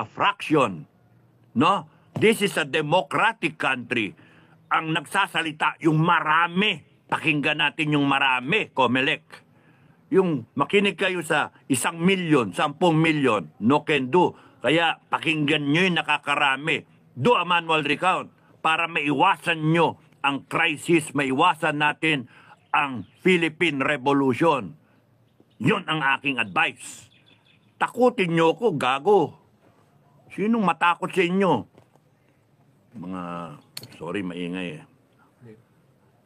fraction. No? This is a democratic country. Ang nagsasalita, yung marami. Pakinggan natin yung marami, Comelec. Yung makinig kayo sa 1 milyon, 10 milyon, no can do. Kaya pakinggan nyo yung nakakarami. Do a manual recount para maiwasan nyo ang crisis, maiwasan natin ang Philippine Revolution. Yun ang aking advice. Takutin nyo ko, gago. Sinong matakot sa inyo? Mga, sorry, maingay eh.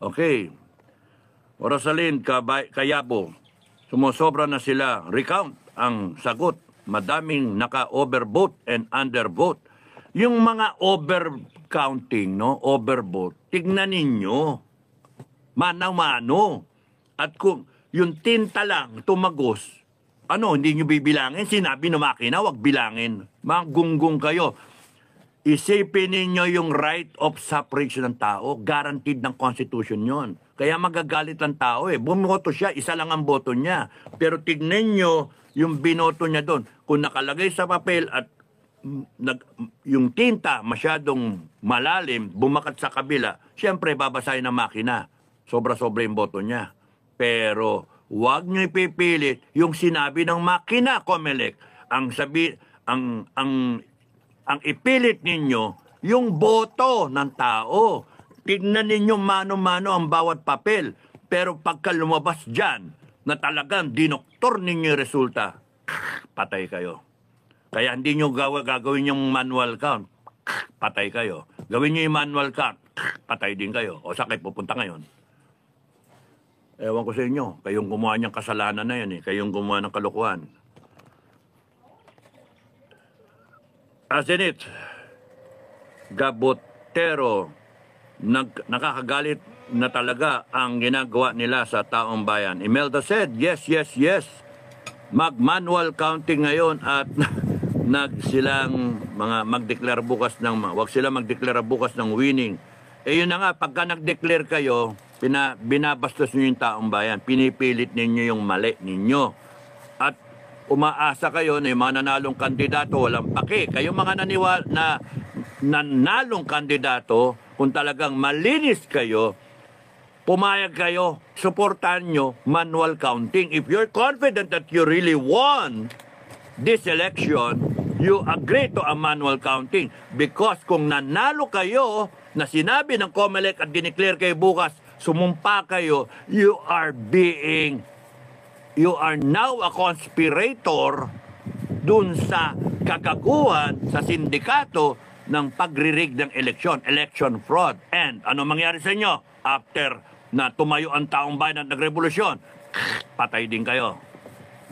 Okay. Rosalyn Kayabo, sumusobra na sila. Recount ang sagot. Madaming naka-overvote and undervote. Yung mga overcounting, no, overvote, tignan ninyo. Mano-mano. At kung yung tinta lang tumagos, ano, hindi nyo bibilangin? Sinabi ng makina, wag bilangin. Magunggong kayo. Isipin ninyo yung right of suffrage ng tao. Guaranteed ng Constitution yon. Kaya magagalit ang tao eh. Bumoto siya, isa lang ang boto niya. Pero tignan nyo yung binoto niya doon. Kung nakalagay sa papel at yung tinta masyadong malalim, bumakat sa kabila, siyempre babasahin ng makina. Sobra-sobra yung boto niya. Pero huwag nyo ipipilit yung sinabi ng makina, Comelec. Ang ipilit ninyo yung boto ng tao. Tignan ninyo mano-mano ang bawat papel. Pero pagka lumabas dyan na talagang dinoktor ninyo yung resulta, patay kayo. Kaya hindi nyo gagawin yung manual count, patay kayo. Gawin nyo yung manual count, patay din kayo. O saan kayo pupunta ngayon? Ewan ko sa inyo, kayong gumawa niyang kasalanan na yan eh. Kayong gumawa ng kalokohan. Asinit, Gabotero, nakakagalit na talaga ang ginagawa nila sa taong bayan. Imelda said, yes, yes, yes. Mag-manual counting ngayon at mag-declare bukas wag sila mag-declare bukas ng winning. Eh yun na nga, pagka nag-declare kayo, binabastos nyo yung taong bayan, pinipilit ninyo yung mali ninyo. At umaasa kayo na yung mga nanalong kandidato, walang pake. Kayong mga nanalong kandidato, kung talagang malinis kayo, pumayag kayo, suportahan nyo manual counting. If you're confident that you really won this election, you agree to a manual counting. Because kung nanalo kayo, na sinabi ng Comelec at dineclare kayo bukas, sumumpa kayo, you are now a conspirator dun sa kagaguhan sa sindikato ng pagririg ng election fraud. And ano mangyari sa inyo after na tumayo ang taong bayan at nagrevolusyon? Patay din kayo.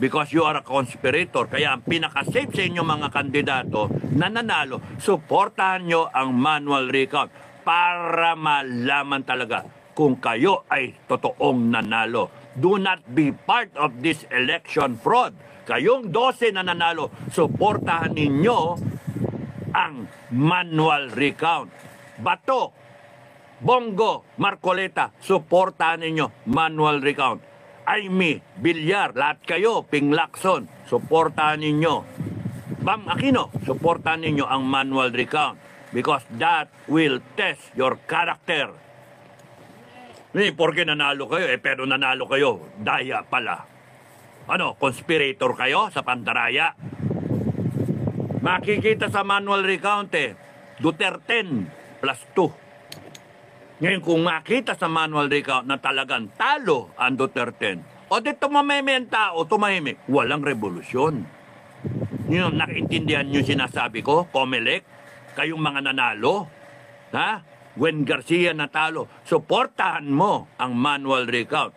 Because you are a conspirator. Kaya ang pinaka-safe sa inyo mga kandidato na nanalo, suportahan nyo ang manual recount para malaman talaga kung kayo ay totoong nanalo. Do not be part of this election fraud. Kayong 12 na nanalo, suportahan ninyo ang manual recount. Bato, Bongo, Marcoleta, suportahan ninyo manual recount. Aimee, Villar, lahat kayo, Ping Lacson, suportahan ninyo. Bam Aquino, suportahan ninyo ang manual recount because that will test your character. Porque nanalo kayo, pero nanalo kayo, daya pala. Ano, conspirator kayo sa pandaraya? Makikita sa manual recount Duterte plus 2. Ngayon kung makita sa manual recount na talagang talo ang Duterte, o di tumameme ang tao, tumahimik, walang revolusyon. Yun, nakaintindihan nyo sinasabi ko, Comelec, kayong mga nanalo, ha? Gwen Garcia natalo, suportahan mo ang manual recount.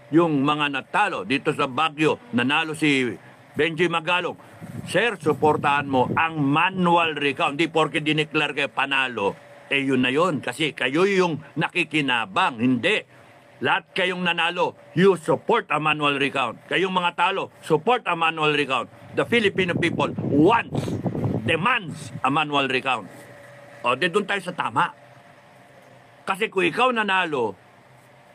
Yung mga natalo, dito sa Baguio, nanalo si Benji Magalong, sir, suportahan mo ang manual recount. Hindi porke dineclare kayo panalo, yun na yun. Kasi kayo yung nakikinabang. Hindi. Lahat kayong nanalo, you support a manual recount. Kayong mga talo, support a manual recount. The Filipino people demands a manual recount. O, doon tayo sa tama. Kasi kung ikaw nanalo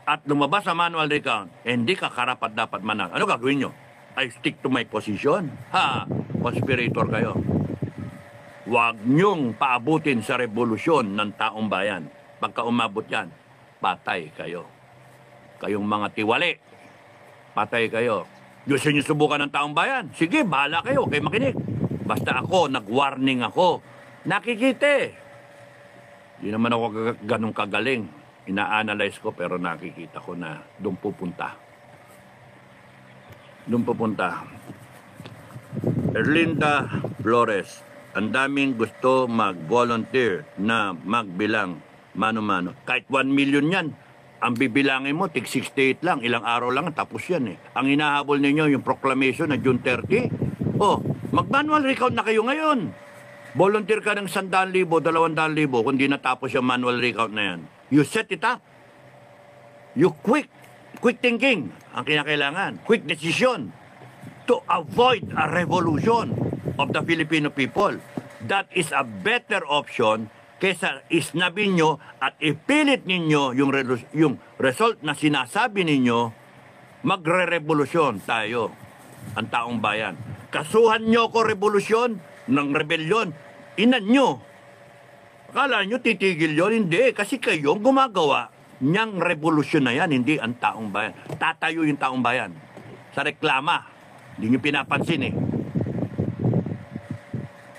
at lumabas sa manual recount, hindi ka karapat dapat manalo. Ano gagawin nyo? I stick to my position. Ha, conspirator kayo. Huwag niyong paabutin sa revolusyon ng taong bayan. Pagka umabot yan, patay kayo. Kayong mga tiwali, patay kayo. Gusto niyo subukan ng taong bayan? Sige, bahala kayo, kayo makinig. Basta ako, nag-warning ako. Nakikita. Di naman ako ganun kagaling. Ina-analyze ko pero nakikita ko na doon pupunta. Doon pupunta. Erlinda Flores, ang daming gusto mag-volunteer na magbilang mano-mano. Kahit 1 million yan, ang bibilangin mo, tig 68 lang, ilang araw lang, tapos yan eh. Ang hinahabol ninyo, yung proclamation na June 30, mag-manual recount na kayo ngayon. Volunteer ka ng 100,000, 200,000, kung di natapos yung manual recount na yan. You set it up. You quick thinking ang kinakailangan. Quick decision to avoid a revolution of the Filipino people. That is a better option kaysa isnabin nyo at ipilit ninyo yung result na sinasabi ninyo, magre-revolusyon tayo, ang taong bayan. Kasuhan nyo ko revolusyon ng rebellion, inan nyo. Akala nyo titigil yon? Hindi, kasi kayo gumagawa niyang revolusyon na yan, hindi ang taong bayan. Tatayo yung taong bayan sa reklama. Hindi nyo pinapansin eh.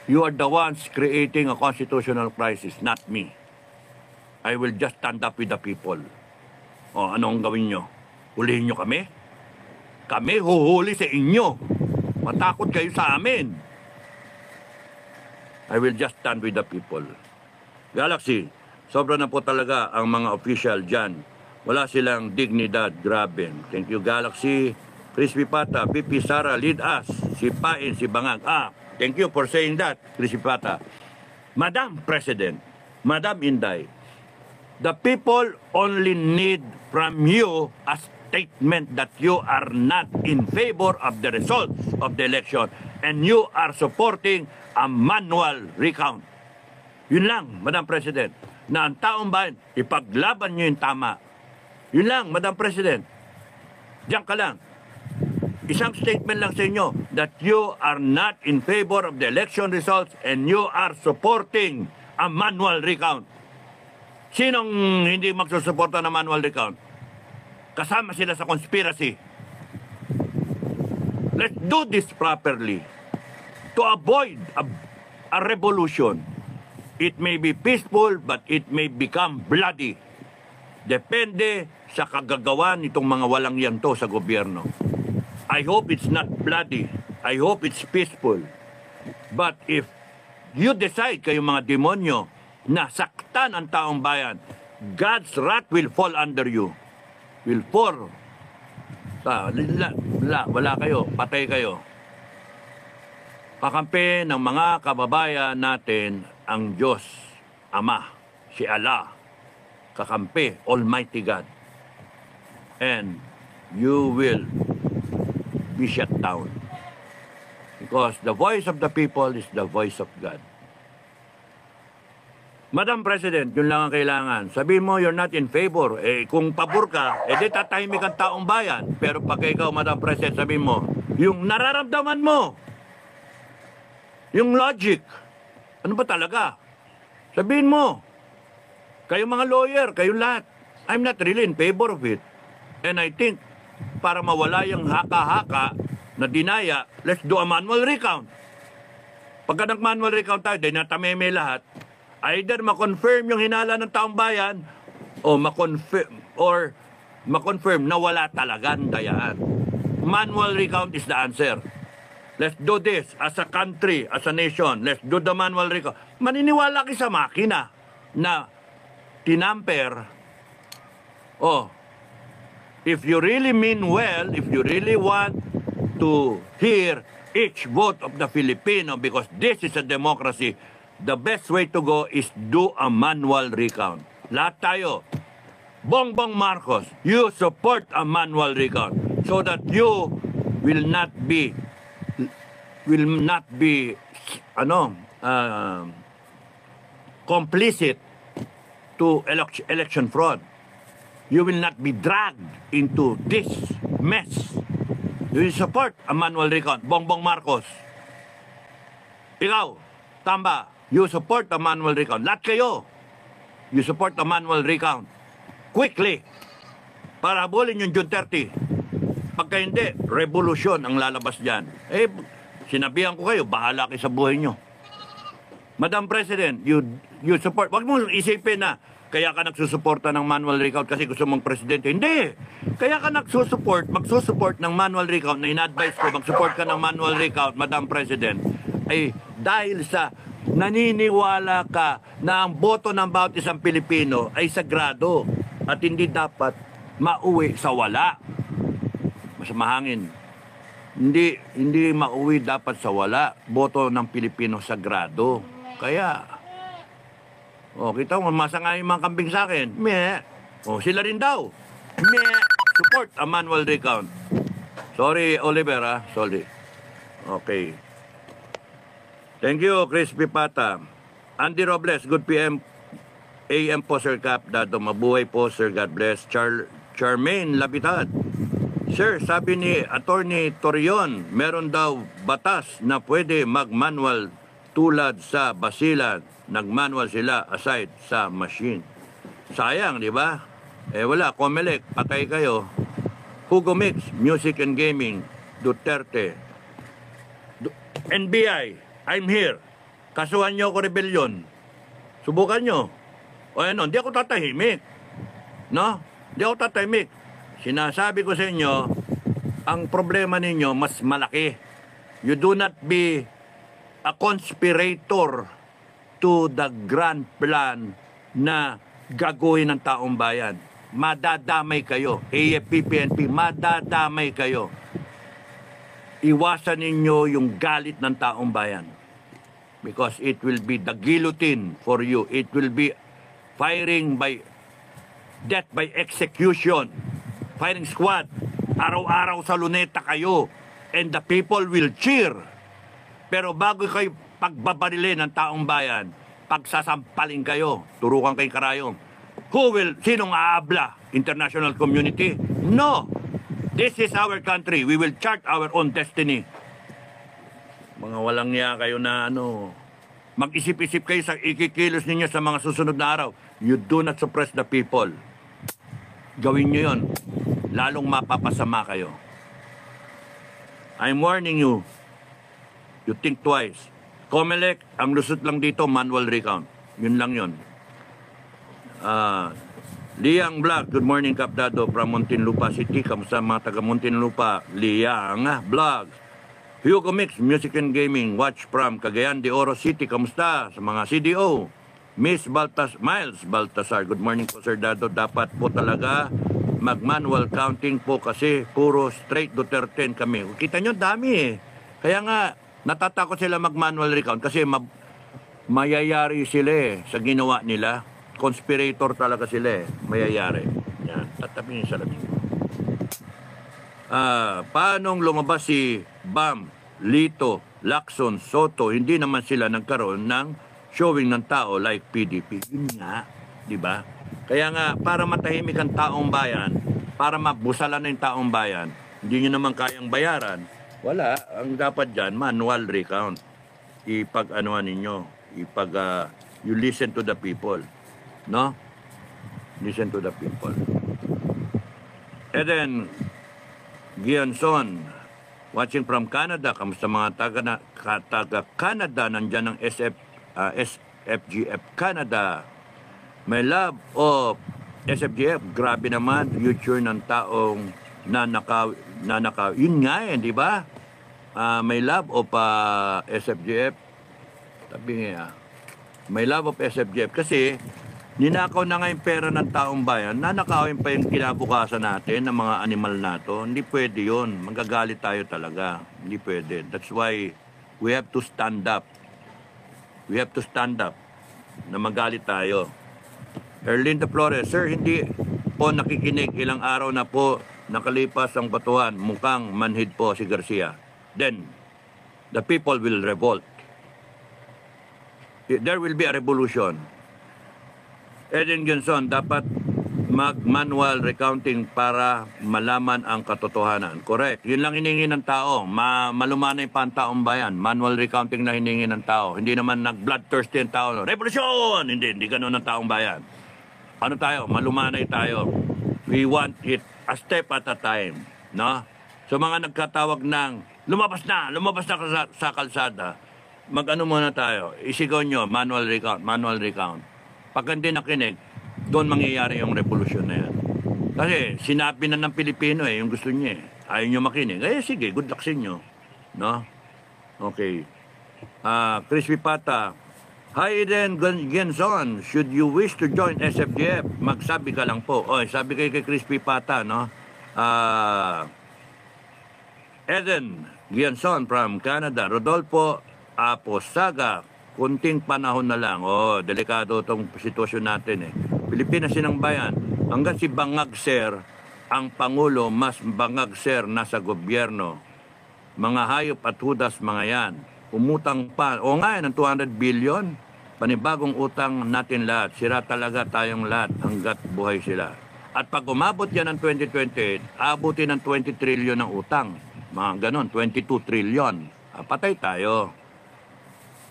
You are the ones creating a constitutional crisis, not me. I will just stand up with the people. O, ano ang gawin nyo? Hulihin nyo kami? Kami huhuli sa inyo. Matakot kayo sa amin. I will just stand with the people. Galaxy, sobra na po talaga ang mga official dyan. Wala silang dignidad. Grabe. Thank you, Galaxy. Crispy Pata, Pipi Sara, lead us. Si Pain, si Bangag. Thank you for saying that, Crispy Pata. Madam President, Madam Inday, the people only need from you a statement that you are not in favor of the results of the election and you are supporting a manual recount. Yun lang, Madam President, na ang taong bayan, ipaglaban nyo yung tama. Yun lang, Madam President. Diyan ka lang. Isang statement lang sa inyo that you are not in favor of the election results and you are supporting a manual recount. Sinong hindi magsusuporta ng manual recount? Kasama sila sa conspiracy. Let's do this properly to avoid a revolution. It may be peaceful, but it may become bloody. Depende sa kagagawan nitong mga walang yanto sa gobyerno. I hope it's not bloody. I hope it's peaceful. But if you decide, kayong mga demonyo, na saktan ang taong bayan, God's wrath will fall under you. Will fall. Wala kayo. Patay kayo. Kakampi ng mga kababayan natin ang Diyos, Ama, si Allah, kakampi, Almighty God. And you will be shut down. Because the voice of the people is the voice of God. Madam President, yun lang ang kailangan. Sabihin mo, you're not in favor. Kung pabor ka, di tatahimik ang taong bayan. Pero pag ikaw, Madam President, sabihin mo, yung nararamdaman mo, yung logic, ano ba talaga? Sabihin mo, kayong mga lawyer, kayong lahat, I'm not really in favor of it. And I think, para mawala yung haka-haka na dinaya, let's do a manual recount. Pagka nag-manual recount tayo, dahil natameme lahat, either ma-confirm yung hinala ng taong bayan, o ma-confirm na wala talagang dayaan. Manual recount is the answer. Let's do this as a country, as a nation. Let's do the manual recount. Maniniwala kayo sa makina na tinamper. If you really mean well, if you really want to hear each vote of the Filipino, because this is a democracy, the best way to go is do a manual recount. Lahat tayo. Bongbong Marcos, you support a manual recount so that you will not be complicit to election fraud. You will not be dragged into this mess. You will support a manual recount. Bongbong Marcos. Ikaw, Tamba, you support the manual recount. Lahat kayo, you support the manual recount. Quickly, para habulin yung June 30. Pagka hindi, revolusyon ang lalabas dyan. Eh, sinabihan ko kayo, bahala kayo sa buhay nyo. Madam President, you support. Wag mo isipin na kaya ka nagsusuporta ng manual recount kasi gusto mong presidente. Hindi. Kaya ka magsusupport ng manual recount na in-advise ko, magsupport ka ng manual recount, Madam President, ay dahil sa naniniwala ka na ang boto ng bawat isang Pilipino ay sagrado at hindi dapat mauwi sa wala. Mas mahangin. Hindi mauwi dapat sa wala. Boto ng Pilipino sagrado. Kaya, kita mo, masanga yung mga kambing sa akin. Meh. Sila rin daw. Meh. Support a manual recount. Sorry, Oliver, Sorry. Okay. Thank you, Chris Pipata. Andy Robles, good PM. AM po, Sir Cap. Dado, mabuhay po, Sir. God bless. Charmaine Lapitad. Sir, sabi ni Attorney Torion, meron daw batas na pwede mag-manual tulad sa Basilan. Nag-manual sila aside sa machine. Sayang, di ba? Wala, Comelec, patay kayo. Hugo Mix, Music and Gaming, Duterte. NBI, I'm here. Kasuhan nyo ako rebellion. Subukan nyo. Hindi ako tatahimik. No? Hindi ako tatahimik. Sinasabi ko sa inyo, ang problema ninyo mas malaki. You do not be a conspirator to the grand plan na gagawin ng taong bayan. Madadamay kayo. AFP, PNP, madadamay kayo. Iwasan ninyo yung galit ng taong bayan. Because it will be the guillotine for you. It will be firing by death by execution. Firing squad. Araw-araw sa luneta kayo. And the people will cheer. Pero bago kayo pagbabarilin ng taong bayan, pagsasampaling kayo, turukan kay karayom. Sinong aabla? International community? No! This is our country. We will chart our own destiny. Mga walang niya kayo na mag-isip-isip kayo sa ikikilos ninyo sa mga susunod na araw. You do not suppress the people. Gawin nyo yun. Lalong mapapasama kayo. I'm warning you. You think twice. Comelec, ang lusot lang dito, manual recount. Yun lang yun. Liang Vlog, good morning Kapdado from Muntinlupa City. Kamusta mga taga Muntinlupa? Liang Vlog. Hugo Mix, Music and Gaming. Watch from Cagayan de Oro City. Kamusta sa mga CDO? Miles Baltasar, good morning po Sir Dado. Dapat po talaga mag-manual counting po kasi puro straight Duterte kami. Kita nyo, dami eh. Kaya nga, natatakot sila mag-manual recount kasi mayayari sila sa ginawa nila. Conspirator talaga sila mayayari. Yan, tatapin sa labing. Paanong lumabas si Bam, Lito, Lacson, Soto? Hindi naman sila nagkaroon ng showing ng tao like PDP. Yun nga, di ba? Kaya nga, para matahimik ang taong bayan, para mabusalan na yung taong bayan, hindi nyo naman kayang bayaran, wala. Ang dapat dyan, manual recount. Ipag-anuan ninyo. You listen to the people. No? Listen to the people. And then, Gionson, watching from Canada. Kamusta mga taga-Canada? Nandyan ng SFGF Canada. May love of SFGF. Grabe naman, future ng taong nanakaw. Yun nga di ba? May love of SFGF. Sabi nga, may love of SFGF. Kasi, ninakaw na nga yung pera ng taong bayan, nanakawin pa yung kinabukasan natin ng mga animal nato. Hindi pwede yun. Magagalit tayo talaga. Hindi pwede. That's why we have to stand up. We have to stand up na magalit tayo. Erlinda Flores, Sir, hindi po nakikinig. Ilang araw na po nakalipas ang batuhan. Mukhang manhid po si Garcia. Then, the people will revolt. There will be a revolution. Eden Johnson, dapat mag-manual recounting para malaman ang katotohanan. Correct. Yun lang hiningi ng tao. Malumanay pa ang taong bayan. Manual recounting na hiningi ng tao. Hindi naman nag-bloodthirsty ang tao. Revolusyon! Hindi ganun ang taong bayan. Ano tayo? Malumanay tayo. We want it a step at a time. No? So mga nagkatawag ng lumabas na sa kalsada, mag-ano muna tayo. Isigaw nyo, manual recount. Pag hindi nakinig, doon mangyayari yung revolusyon na yan. Kasi sinabi na ng Pilipino yung gusto niya Ayaw nyo makinig. Sige, good luck sa inyo. No? Okay. Crispy Pata. Hi Eden Genson, should you wish to join SFGF, magsabi ka lang po. Sabi kay Crispy Pata, no? Eden Genson from Canada. Rodolfo Aposaga, kunting panahon na lang. Delikado itong sitwasyon natin Pilipinas sinang bayan. Hanggang si Bangag Sir, ang Pangulo, mas Bangag Sir nasa gobyerno. Mga hayop at hudas mga yan. Umutang pa. Ng 200 billion. Panibagong utang natin lahat. Sira talaga tayong lahat hanggat buhay sila. At pag umabot yan ng 2028, abutin ng 20 trillion ng utang. Mga ganon, 22 trillion. Patay tayo.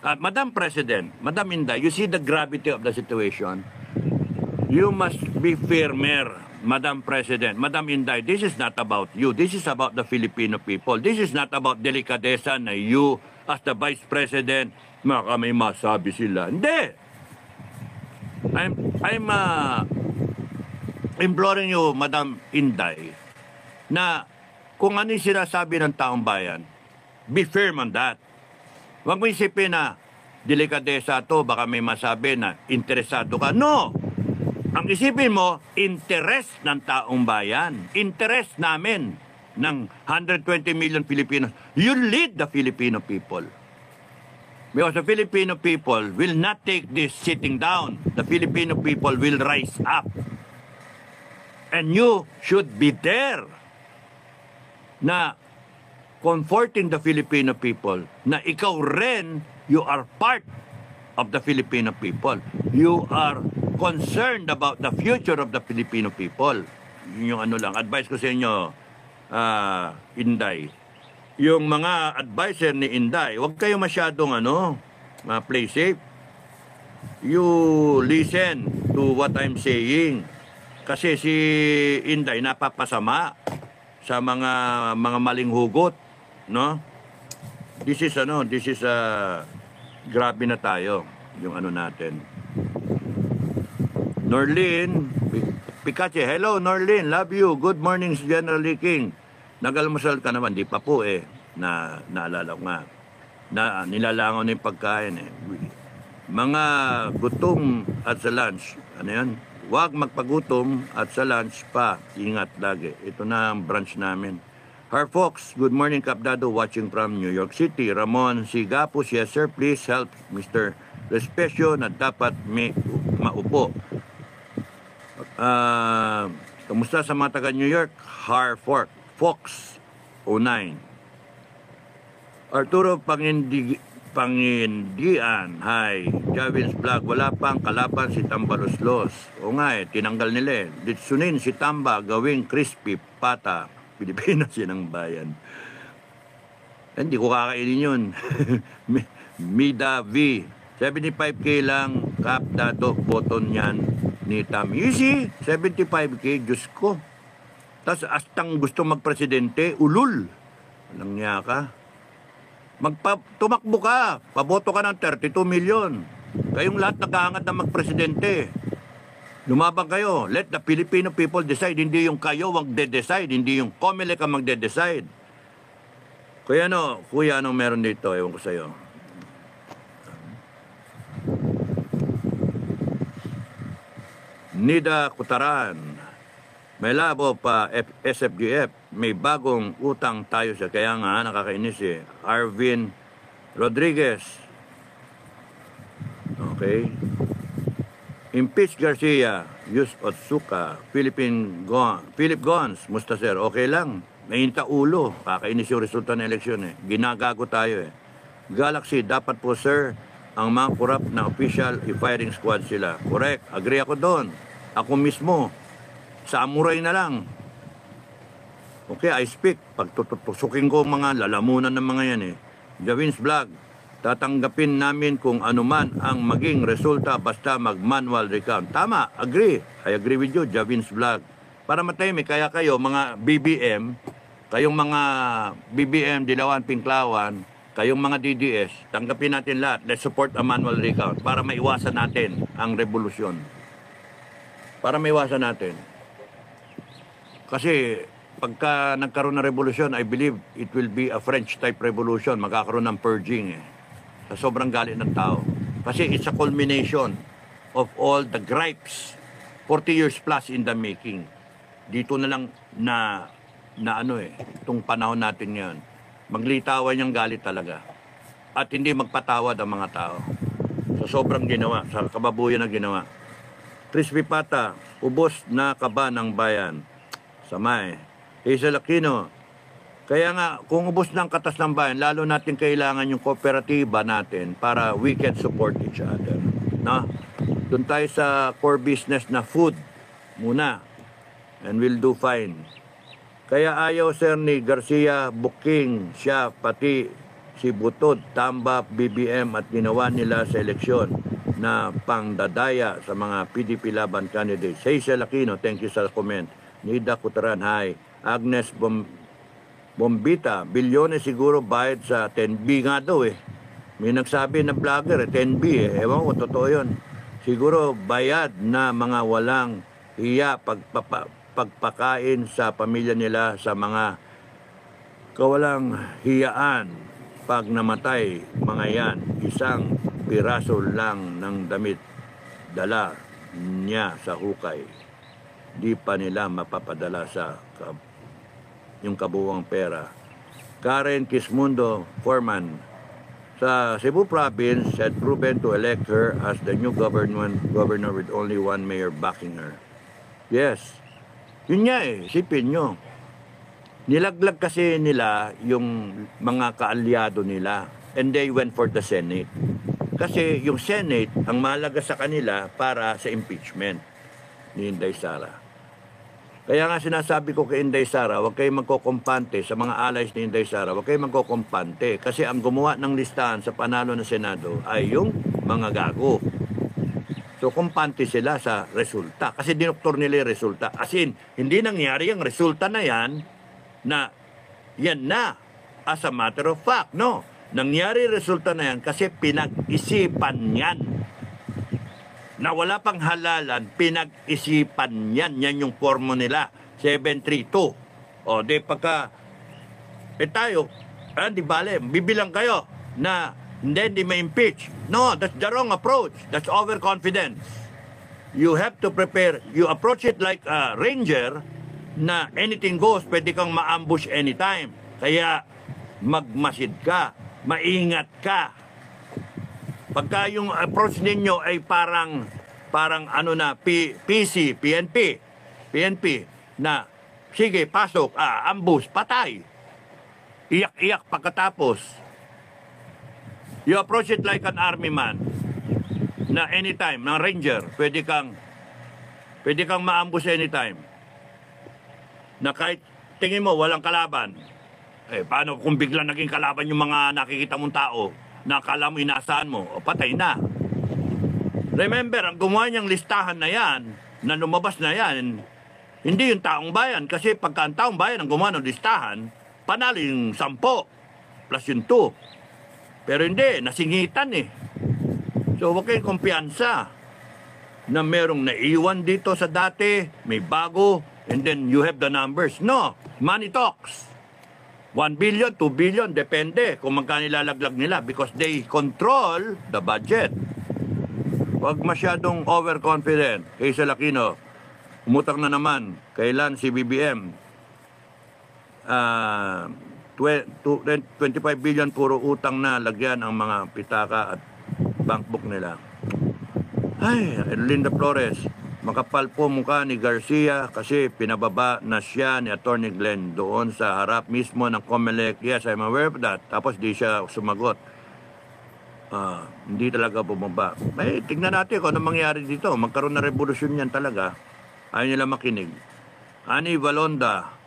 Madam President, Madam Inday, you see the gravity of the situation? You must be firmer, Madam President. Madam Inday, this is not about you. This is about the Filipino people. This is not about delikadesa na you, as the Vice President, may masabi sila. Hindi! I'm imploring you, Madam Inday, na kung ano yung sinasabi ng taong bayan, be firm on that. Huwag mo isipin na delikadesa to, baka may masabi na interesado ka. No! Ang isipin mo, interest ng taong bayan. Interest namin ng 120 million Filipinos. You lead the Filipino people. Because the Filipino people will not take this sitting down. The Filipino people will rise up. And you should be there na comforting the Filipino people na ikaw rin, you are part of the Filipino people. You are concerned about the future of the Filipino people. Yung advice ko sa inyo, Inday. Yung mga advisor ni Inday, huwag kayo masyadong play safe. You listen to what I'm saying. Kasi si Inday napapasama sa mga maling hugot, no? This is grabe na tayo yung natin. Norlin Picache, hello Norlin, love you. Good morning, General Lee King. Nag-almusal ka naman, di pa po naalala ko nga. Nilalangon yung pagkain Mga gutom at sa lunch, Huwag magpagutom at sa lunch pa. Ingat lagi. Ito na ang branch namin. Har Fox, good morning Kapdado, watching from New York City. Ramon Sigapos, yes sir, please help Mr. Respecio na dapat may maupo. Kamusta sa mga taga New York? Har Fox 09. Arturo Pangindian, hi. Javins Vlog, wala pang kalaban si Tambaloslos. Tinanggal nila Ditsunin si Tamba, gawing Crispy Pata. Pilipinas yan ang bayan. Hindi ko kakainin yun. Mida V, 75K lang, Kapdado, button yan ni Tam. You see, 75K, Diyos ko. Tapos astang gusto magpresidente, ulul. Walang niya ka. Tumakbo ka, paboto ka ng 32 million. Kayong lahat nakahangat na magpresidente. Lumabang kayo. Let the Filipino people decide. Hindi yung kayo magde-decide. Hindi yung COMELEC ang magde-decide. Kuya anong meron dito? Ewan ko sa'yo. Nida Kutaran. May labo pa SFGF. May bagong utang tayo sa. Kaya nga, nakakainis Arvin Rodriguez. Okay. Impeach Garcia, Yus Otsuka, Philip Gons, musta sir, okay lang. Nahinta ulo, kakainis yung resulta ng eleksyon Ginagago tayo Galaxy, dapat po sir, ang mga corrupt na official, i-firing squad sila. Correct, agree ako doon. Ako mismo, samurai na lang. Okay, I speak. Pagtutusukin ko mga lalamunan ng mga yan eh. Javin's Vlog, tatanggapin namin kung anuman ang maging resulta basta mag-manual recount. Tama, agree. I agree with you, Javin's Vlog. Para matahimik, kaya kayo, mga BBM, kayong mga BBM, Dilawan, Pinklawan, kayong mga DDS, tanggapin natin lahat. Let's support a manual recount para maiwasan natin ang revolusyon. Para maiwasan natin. Kasi pagka nagkaroon ng revolusyon, I believe it will be a French-type revolution. Magkakaroon ng purging sa sobrang galit ng tao. Kasi it's a culmination of all the gripes 40 years plus in the making. Dito na lang na itong panahon natin ngayon. Maglitawan yung galit talaga. At hindi magpatawad ang mga tao. Sa sobrang ginawa, sa kababuyan na ginawa. Crispy Pata, ubos na kaba ng bayan. Samay. Hazel Aquino, kaya nga, kung ubos ng katas ng bayan, lalo natin kailangan yung kooperatiba natin para we can support each other. No? Doon tayo sa core business na food muna. And we'll do fine. Kaya ayaw, sir, ni Garcia, booking siya, pati si Butod, Tamba, BBM at ginawa nila sa eleksyon na pangdadaya sa mga PDP Laban candidates. Hazel Aquino, thank you sa comment. Nida Kutaran, hi. Agnes Bombita, bilyones siguro bayad sa 10B nga daw eh. May nagsabi na vlogger, 10B eh. Ewan ko, totoo yun. Siguro bayad na mga walang hiya pagpakain sa pamilya nila sa mga kawalang hiyaan. Pag namatay, mga yan, isang piraso lang ng damit dala niya sa hukay. Di pa nila mapapadala sa yung kabuwang pera. Karen Kismundo, Foreman, sa Cebu Province had proven to elect her as the new governor with only one mayor backing her. Yes. Yun nga eh, sipin nyo. Nilaglag kasi nila yung mga kaalyado nila and they went for the Senate. Kasi yung Senate, ang mahalaga sa kanila para sa impeachment ni Inday Sara. Kaya nga sinasabi ko kay Inday Sara, huwag kayong magkokompante sa mga allies ni Inday Sara, huwag kayong magkokompante. Kasi ang gumawa ng listahan sa panalo ng Senado ay yung mga gago. So, kumpante sila sa resulta. Kasi dinoktor nila yung resulta. As in, hindi nangyari ang resulta na yan na as a matter of fact, no? Nangyari resulta na yan kasi pinag-isipan yan. Na wala pang halalan, pinag-isipan yan. Yan yung formo nila, 732. O, di pagka, tayo, di bale, bibilang kayo na hindi ma-impeach. No, that's the wrong approach. That's overconfidence. You have to prepare. You approach it like a ranger na anything goes, pwede kang ma-ambush anytime. Kaya magmasid ka, maingat ka. Pagka yung approach ninyo ay parang PC, PNP, na sige, pasok, ambush, patay. Iyak-iyak pagkatapos. You approach it like an army man na anytime, ng ranger, pwede kang ma-ambush anytime. Na kahit tingin mo walang kalaban. Paano kung biglang naging kalaban yung mga nakikita mong tao? Nakala mo inaasahan mo, o patay na. Remember, ang gumawa niyang listahan na yan, na lumabas na yan, hindi yung taong bayan. Kasi pagka ang taong bayan ang gumawa ng listahan, panalo yung 10 plus yung 2. Pero hindi, nasingitan eh. So huwag kayong kumpiyansa na merong naiwan dito sa dati, may bago, and then you have the numbers. No, money talks. 1 billion, 2 billion, depende kung magkano ilalaglag nila because they control the budget. Huwag masyadong overconfident. Hazel Aquino, umutang na naman. Kailan si BBM? 25 billion puro utang na, lagyan ang mga pitaka at bankbook nila. Ay, Linda Flores, makapal po mukha ni Garcia kasi pinababa na siya ni Attorney Glenn doon sa harap mismo ng COMELEC. Yes, I'm aware of that. Tapos di siya sumagot. Hindi talaga bumaba. Tignan natin kung ano mangyari dito. Magkaroon na revolusyon yan talaga. Ayaw nila makinig. Ani Valonda,